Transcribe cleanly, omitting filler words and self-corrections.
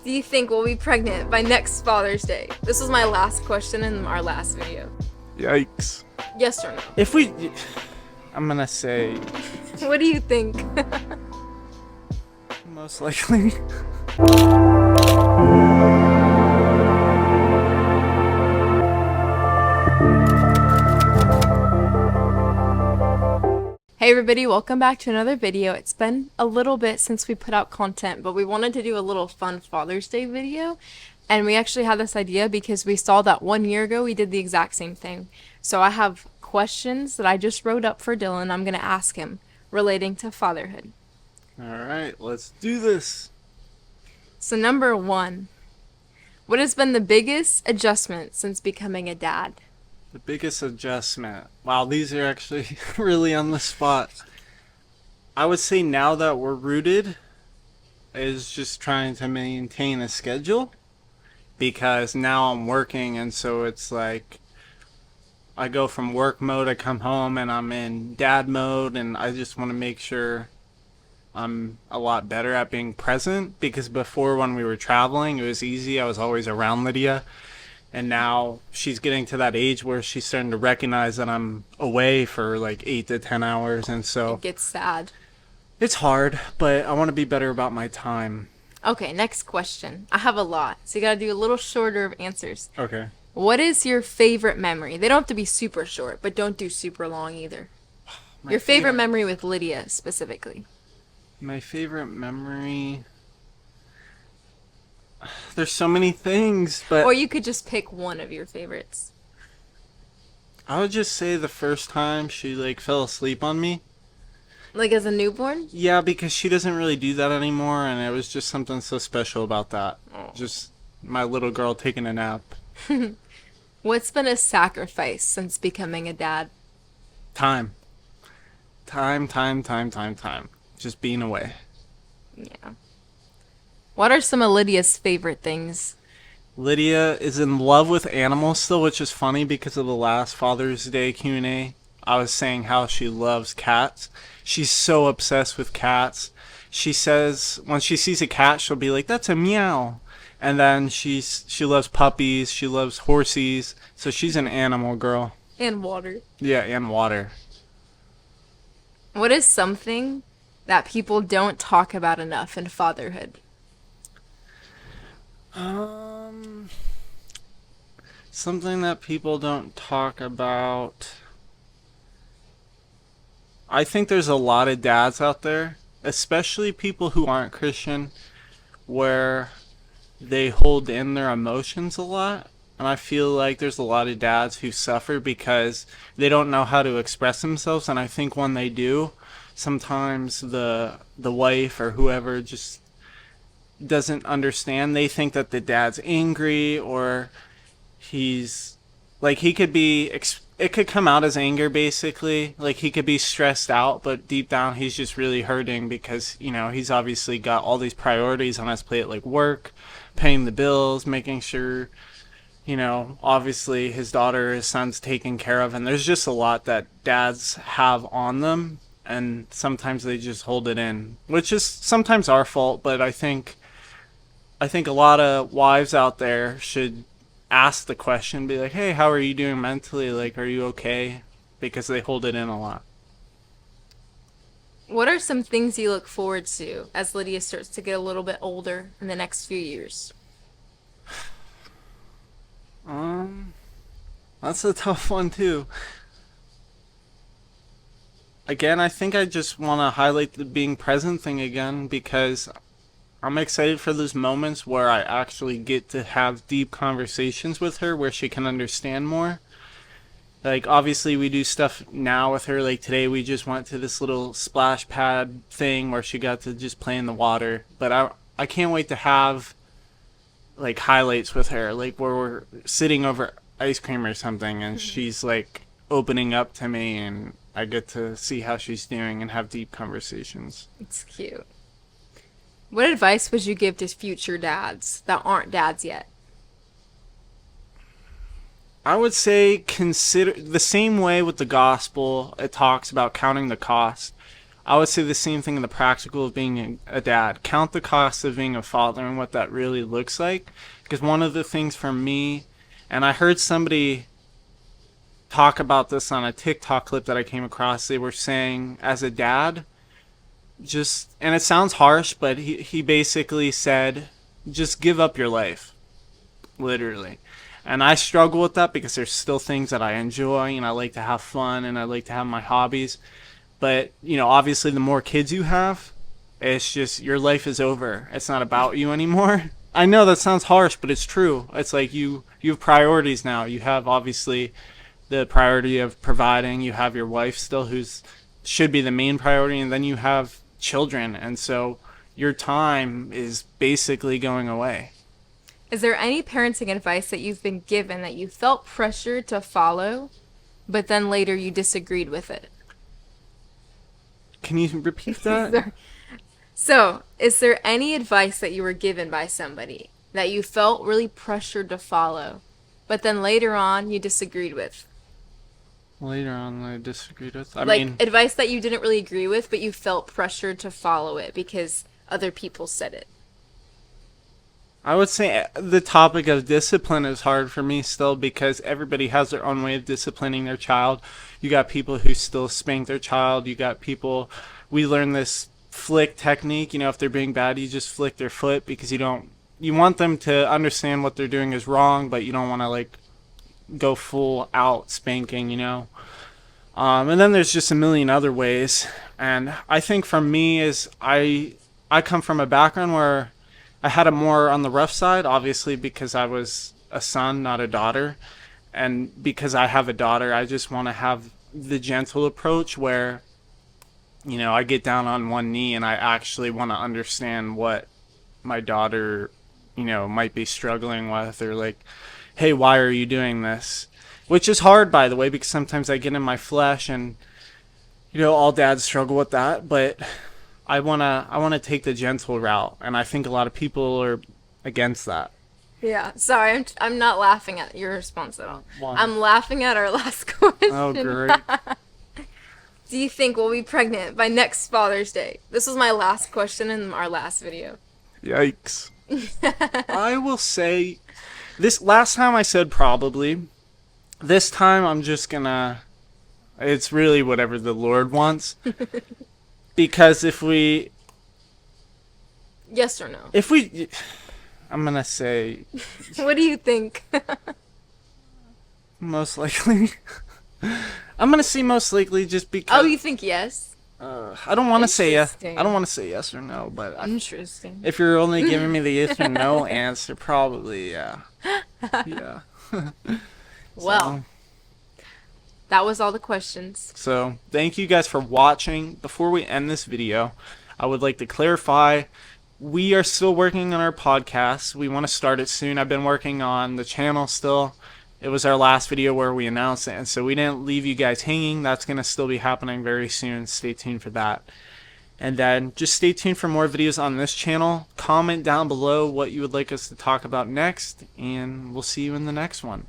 do you think will be pregnant by next Father's Day? This was my last question in our last video. Yikes. Yes or no? If we... I'm gonna say... What do you think? most likely. Hey everybody, welcome back to another video. It's been a little bit since we put out content, but we wanted to do a little fun Father's Day video. And we actually had this idea because we saw that 1 year ago we did the exact same thing. So I have questions that I just wrote up for Dylan. I'm going to ask him relating to fatherhood. Alright, let's do this. So number 1, what has been the biggest adjustment since becoming a dad? The biggest adjustment. Wow, these are actually really on the spot. I would say now that we're rooted is just trying to maintain a schedule, because now I'm working, and so it's like I go from work mode, I come home and I'm in dad mode, and I just want to make sure I'm a lot better at being present, because before when we were traveling it was easy, I was always around Lydia. And now she's getting to that age where she's starting to recognize that I'm away for like 8 to 10 hours. And so It gets sad. it's hard, but I want to be better about my time. Okay, next question. I have a lot, so you gotta do a little shorter of answers. Okay. What is your favorite memory? They don't have to be super short, but don't do super long either. Your favorite memory with Lydia specifically. My favorite memory... There's so many things, but... Or you could just pick one of your favorites. I would just say the first time she like fell asleep on me. Like as a newborn? Yeah, because she doesn't really do that anymore, and it was just something so special about that. Oh. Just my little girl taking a nap. What's been a sacrifice since becoming a dad? Time. Time. Just being away. Yeah. What are some of Lydia's favorite things? Lydia is in love with animals still, which is funny because of the last Father's Day Q&A. I was saying how she loves cats. She's so obsessed with cats. She says when she sees a cat, she'll be like, "That's a meow." And then she loves puppies. She loves horsies. So she's an animal girl. And water. Yeah, and water. What is something that people don't talk about enough in fatherhood? Something that people don't talk about. I think there's a lot of dads out there, especially people who aren't Christian, where they hold in their emotions a lot. And I feel like there's a lot of dads who suffer because they don't know how to express themselves. And I think when they do, sometimes the wife or whoever just doesn't understand. They think that the dad's angry, or he's like, he could be it could come out as anger, basically. Like he could be stressed out, but deep down he's just really hurting because, you know, he's obviously got all these priorities on his plate, like work, paying the bills, making sure, you know, obviously his daughter, his son's taken care of, and there's just a lot that dads have on them, and sometimes they just hold it in, which is sometimes our fault. But I think a lot of wives out there should ask the question, be like, "Hey, how are you doing mentally? Like, are you okay?" Because they hold it in a lot. What are some things you look forward to as Lydia starts to get a little bit older in the next few years? That's a tough one too. Again, I think I just want to highlight the being present thing again, because I'm excited for those moments where I actually get to have deep conversations with her where she can understand more. Like, obviously we do stuff now with her. Like today we just went to this little splash pad thing where she got to just play in the water. But I can't wait to have like highlights with her, like where we're sitting over ice cream or something and she's like opening up to me, and I get to see how she's doing and have deep conversations. It's cute. What advice would you give to future dads that aren't dads yet? I would say consider the same way with the gospel. It talks about counting the cost. I would say the same thing in the practical of being a dad. Count the cost of being a father and what that really looks like. Because one of the things for me, and I heard somebody talk about this on a TikTok clip that I came across, they were saying, as a dad, just, and it sounds harsh, but he basically said, just give up your life. Literally. And I struggle with that because there's still things that I enjoy and I like to have fun and I like to have my hobbies. But, obviously the more kids you have, it's just your life is over. It's not about you anymore. I know that sounds harsh, but it's true. It's like you have priorities now. You have obviously the priority of providing. You have your wife still who's should be the main priority, and then you have children. And so your time is basically going away. Is there any parenting advice that you've been given that you felt pressured to follow, but then later you disagreed with it? Can you repeat that? So, is there any advice that you were given by somebody that you felt really pressured to follow, but then later on you disagreed with? Later on, I disagreed with. Advice that you didn't really agree with, but you felt pressured to follow it because other people said it. I would say the topic of discipline is hard for me still because everybody has their own way of disciplining their child. You got people who still spank their child. You got people, we learn this flick technique. If they're being bad, you just flick their foot because you want them to understand what they're doing is wrong, but you don't want to go full out spanking, And then there's just a million other ways. And I think for me is I come from a background where I had it more on the rough side, obviously, because I was a son, not a daughter. And because I have a daughter, I just want to have the gentle approach where, I get down on one knee and I actually want to understand what my daughter, might be struggling with, or hey, why are you doing this? Which is hard, by the way, because sometimes I get in my flesh and, all dads struggle with that. But I wanna take the gentle route, and I think a lot of people are against that. Yeah, sorry, I'm not laughing at your response at all. Why? I'm laughing at our last question. Oh, great. Do you think we'll be pregnant by next Father's Day? This was my last question in our last video. Yikes. I will say, this last time I said probably. This time I'm just gonna, it's really whatever the Lord wants. Because Yes or no? I'm gonna say What do you think? most likely. I'm gonna say most likely just because. Oh, you think yes? I don't want to say yes. I don't want to say yes or no, but Interesting. if you're only giving me the yes or no answer, probably yeah. Yeah. Well, that was all the questions. So thank you guys for watching. Before we end this video, I would like to clarify, we are still working on our podcast. We want to start it soon. I've been working on the channel still. It was our last video where we announced it, and so we didn't leave you guys hanging. That's going to still be happening very soon. Stay tuned for that. And then just stay tuned for more videos on this channel. Comment down below what you would like us to talk about next, and we'll see you in the next one.